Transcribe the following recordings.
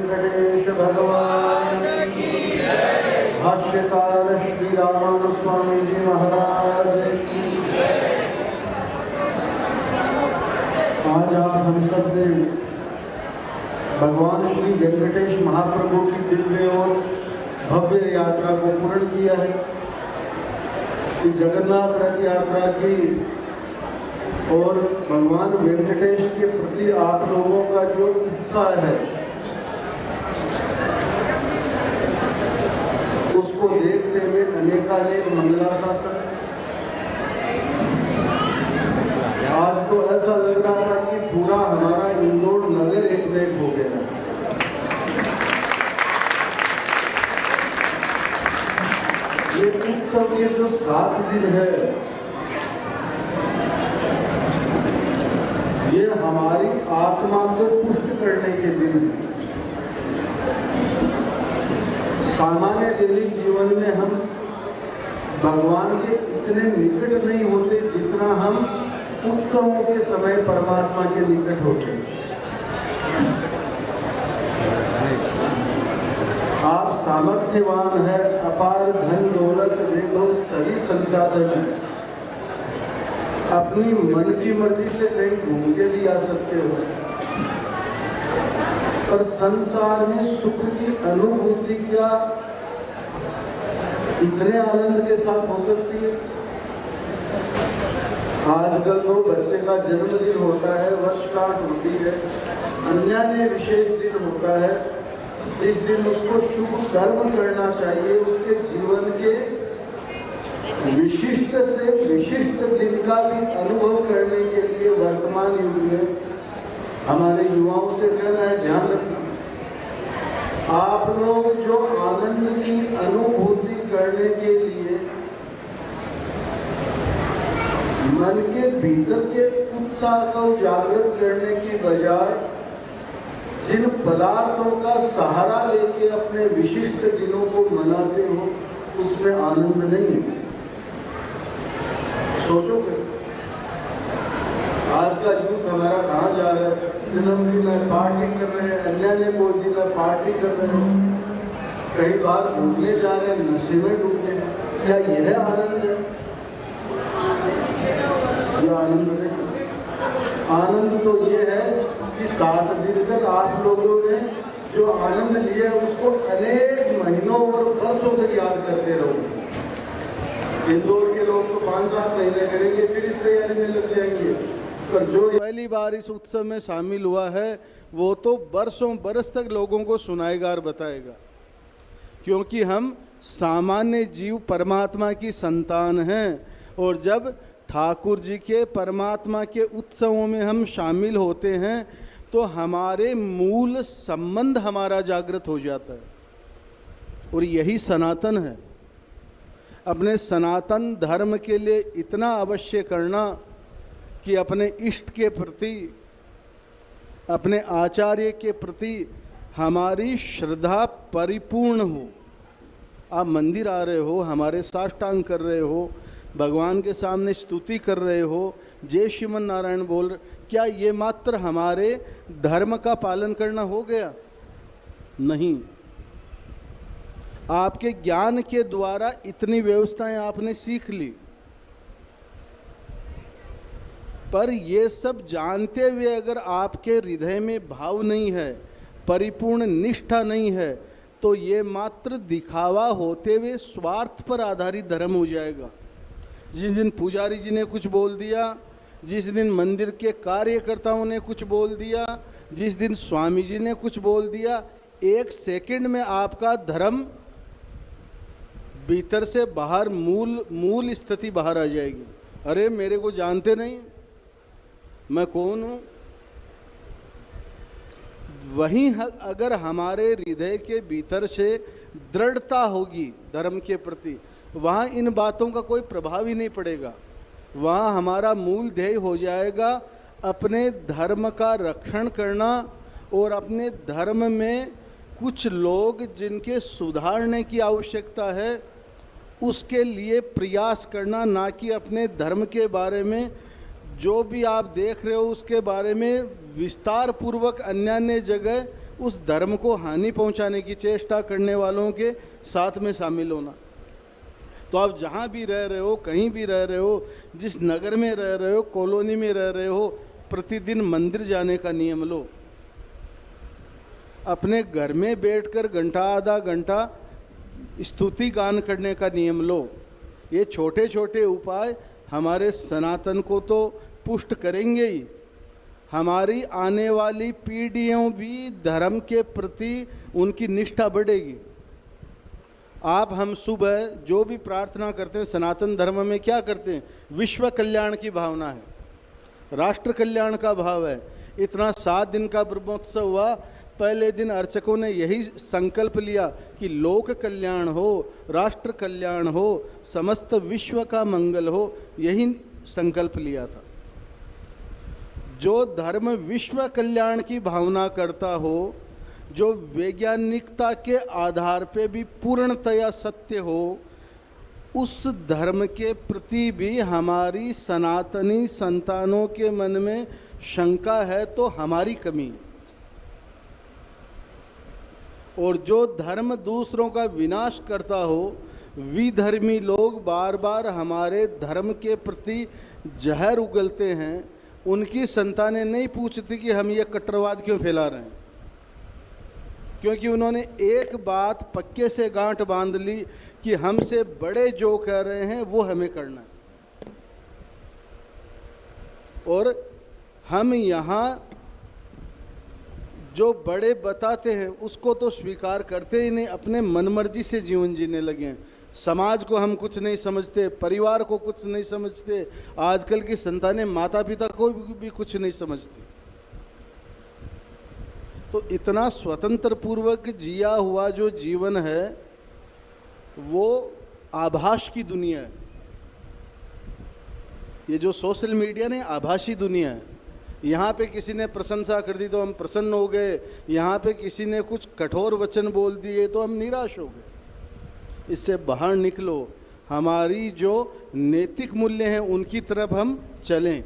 वेंकटेश भगवान की जय। भाष्यकार श्री रामानुज स्वामी जी महाराज की जय। आज आप हम सब ने भगवान श्री वेंकटेश महाप्रभु की दिव्य और भव्य यात्रा को पूर्ण किया है। इस जगन्नाथ रथ यात्रा की और भगवान वेंकटेश के प्रति आप लोगों का जो उत्साह है उसको देखते हुए अनेकानेक मंगलाशासन। आज तो ऐसा लग रहा था कि पूरा हमारा इंदौर नगर एक में हो गया। ये उत्सव ये जो 7 दिन है ये हमारी आत्मा को पुष्ट करने के दिन है। सामान्य दैनिक जीवन में हम भगवान के इतने निकट नहीं होते जितना हम उत्सवों के समय परमात्मा के निकट होते हैं। आप सामर्थ्यवान है, अपार धन दौलत देखो सभी संसाधन है, अपनी मन की मर्जी से कहीं घूम के भी आ सकते हो, पर संसार में सुख की अनुभूति क्या इतने आनंद के साथ हो सकती है? आजकल तो बच्चे का जन्मदिन होता है, वर्षगांठ होती है, अन्य विशेष दिन होता है। इस दिन उसको शुभ कर्म करना चाहिए। उसके जीवन के विशिष्ट से विशिष्ट दिन का भी अनुभव करने के लिए वर्तमान युग में हमारे युवाओं से कहना है, ध्यान रखना। आप लोग जो आनंद की अनुभूति करने के लिए मन के भीतर के उत्साह को जागृत करने की बजाय जिन पदार्थों का सहारा लेके अपने विशिष्ट दिनों को मनाते हो उसमें आनंद नहीं है। सोचो कि आज का यूथ हमारा कहाँ जा रहा है? जन्मदिन है, पार्टी कर रहे हैं, अन्य कोई दिन है, पार्टी कर रहे हैं, कई बार घूमने जा रहे हैं, नशे में डूबे हैं। क्या यह आनंद है? यह आनंद नहीं। आनंद तो ये है कि 7 दिन तक आप लोगों ने जो आनंद लिया उसको अनेक महीनों और वर्षों तक याद करते रहोगे। इंदौर के लोग तो 5-7 महीने करेंगे, फिर इस तैयारी में लग जाएंगे, पर जो पहली बार इस उत्सव में शामिल हुआ है वो तो बरसों बरस तक लोगों को सुनाएगा और बताएगा, क्योंकि हम सामान्य जीव परमात्मा की संतान हैं। और जब ठाकुर जी के परमात्मा के उत्सवों में हम शामिल होते हैं तो हमारे मूल संबंध हमारा जागृत हो जाता है, और यही सनातन है। अपने सनातन धर्म के लिए इतना अवश्य करना कि अपने इष्ट के प्रति, अपने आचार्य के प्रति हमारी श्रद्धा परिपूर्ण हो। आप मंदिर आ रहे हो, हमारे साष्टांग कर रहे हो, भगवान के सामने स्तुति कर रहे हो, जय श्रीमन नारायण बोल रहे, क्या ये मात्र हमारे धर्म का पालन करना हो गया? नहीं। आपके ज्ञान के द्वारा इतनी व्यवस्थाएं आपने सीख ली, पर ये सब जानते हुए अगर आपके हृदय में भाव नहीं है, परिपूर्ण निष्ठा नहीं है, तो ये मात्र दिखावा होते हुए स्वार्थ पर आधारित धर्म हो जाएगा। जिस दिन पुजारी जी ने कुछ बोल दिया, जिस दिन मंदिर के कार्यकर्ताओं ने कुछ बोल दिया, जिस दिन स्वामी जी ने कुछ बोल दिया, 1 सेकंड में आपका धर्म भीतर से बाहर मूल स्थिति बाहर आ जाएगी। अरे मेरे को जानते नहीं, मैं कौन हूँ? वहीं अगर हमारे हृदय के भीतर से दृढ़ता होगी धर्म के प्रति, वहाँ इन बातों का कोई प्रभाव ही नहीं पड़ेगा। वहाँ हमारा मूल ध्येय हो जाएगा अपने धर्म का रक्षण करना और अपने धर्म में कुछ लोग जिनके सुधारने की आवश्यकता है उसके लिए प्रयास करना, ना कि अपने धर्म के बारे में जो भी आप देख रहे हो उसके बारे में विस्तार पूर्वक अन्य जगह उस धर्म को हानि पहुंचाने की चेष्टा करने वालों के साथ में शामिल होना। तो आप जहाँ भी रह रहे हो, कहीं भी रह रहे हो, जिस नगर में रह रहे हो, कॉलोनी में रह रहे हो, प्रतिदिन मंदिर जाने का नियम लो। अपने घर में बैठकर घंटा आधा घंटा स्तुति गान करने का नियम लो। ये छोटे छोटे उपाय हमारे सनातन को तो पुष्ट करेंगे ही, हमारी आने वाली पीढ़ियों भी धर्म के प्रति उनकी निष्ठा बढ़ेगी। आप हम सुबह जो भी प्रार्थना करते हैं सनातन धर्म में क्या करते हैं? विश्व कल्याण की भावना है, राष्ट्र कल्याण का भाव है। इतना 7 दिन का ब्रह्मोत्सव हुआ, पहले दिन अर्चकों ने यही संकल्प लिया कि लोक कल्याण हो, राष्ट्र कल्याण हो, समस्त विश्व का मंगल हो, यही संकल्प लिया था। जो धर्म विश्व कल्याण की भावना करता हो, जो वैज्ञानिकता के आधार पे भी पूर्णतया सत्य हो, उस धर्म के प्रति भी हमारी सनातनी संतानों के मन में शंका है तो हमारी कमी। और जो धर्म दूसरों का विनाश करता हो, विधर्मी लोग बार बार हमारे धर्म के प्रति जहर उगलते हैं। उनकी संतानें नहीं पूछती कि हम ये कट्टरवाद क्यों फैला रहे हैं, क्योंकि उन्होंने एक बात पक्के से गांठ बांध ली कि हमसे बड़े जो कह रहे हैं वो हमें करना है। और हम यहाँ जो बड़े बताते हैं उसको तो स्वीकार करते ही नहीं, अपने मनमर्जी से जीवन जीने लगे हैं। समाज को हम कुछ नहीं समझते, परिवार को कुछ नहीं समझते, आजकल की संतानें माता पिता को भी कुछ नहीं समझती। तो इतना स्वतंत्र पूर्वक जिया हुआ जो जीवन है वो आभास की दुनिया है। ये जो सोशल मीडिया ने आभासी दुनिया है। यहाँ पे किसी ने प्रशंसा कर दी तो हम प्रसन्न हो गए, यहाँ पे किसी ने कुछ कठोर वचन बोल दिए तो हम निराश हो गए। इससे बाहर निकलो, हमारी जो नैतिक मूल्य हैं उनकी तरफ हम चलें।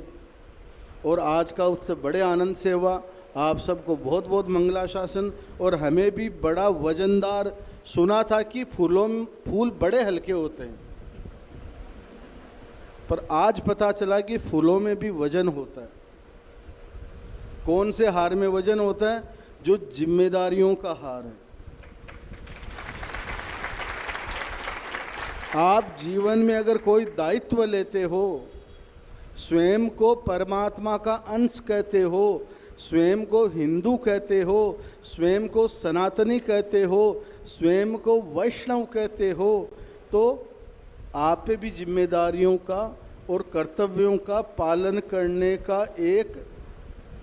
और आज का उत्सव बड़े आनंद से हुआ। आप सबको बहुत बहुत मंगलाशासन। और हमें भी बड़ा वजनदार सुना था कि फूल बड़े हल्के होते हैं, पर आज पता चला कि फूलों में भी वजन होता है। कौन से हार में वजन होता है? जो जिम्मेदारियों का हार है। आप जीवन में अगर कोई दायित्व लेते हो, स्वयं को परमात्मा का अंश कहते हो, स्वयं को हिंदू कहते हो, स्वयं को सनातनी कहते हो, स्वयं को वैष्णव कहते हो, तो आप पे भी जिम्मेदारियों का और कर्तव्यों का पालन करने का एक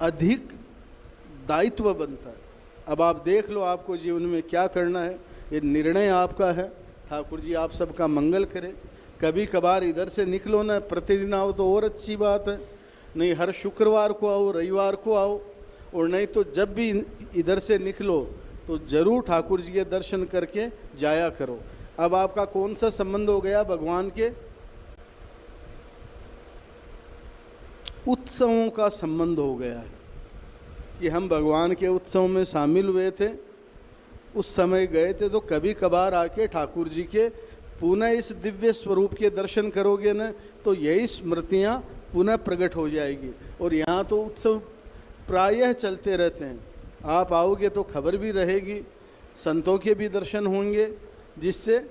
अधिक दायित्व बनता है। अब आप देख लो आपको जीवन में क्या करना है, ये निर्णय आपका है। ठाकुर जी आप सबका मंगल करें। कभी कभार इधर से निकलो ना, प्रतिदिन आओ तो और अच्छी बात है, नहीं हर शुक्रवार को आओ, रविवार को आओ, और नहीं तो जब भी इधर से निकलो तो ज़रूर ठाकुर जी के दर्शन करके जाया करो। अब आपका कौन सा संबंध हो गया भगवान के? उत्सवों का संबंध हो गया है कि हम भगवान के उत्सव में शामिल हुए थे, उस समय गए थे, तो कभी कभार आके ठाकुर जी के पुनः इस दिव्य स्वरूप के दर्शन करोगे ना, तो यही स्मृतियाँ पुनः प्रकट हो जाएगी। और यहाँ तो उत्सव प्रायः चलते रहते हैं। आप आओगे तो खबर भी रहेगी, संतों के भी दर्शन होंगे, जिससे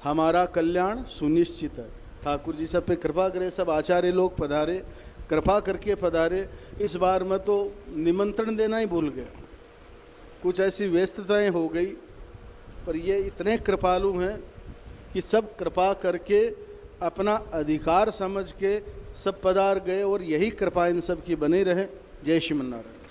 हमारा कल्याण सुनिश्चित है। ठाकुर जी सब पे कृपा करें। सब आचार्य लोग पधारे, कृपा करके पधारे। इस बार मैं तो निमंत्रण देना ही भूल गया, कुछ ऐसी व्यस्तताएं हो गई, पर ये इतने कृपालु हैं कि सब कृपा करके अपना अधिकार समझ के सब पधार गए। और यही कृपा इन सब की बनी रहे। जय श्रीमन्नारायण।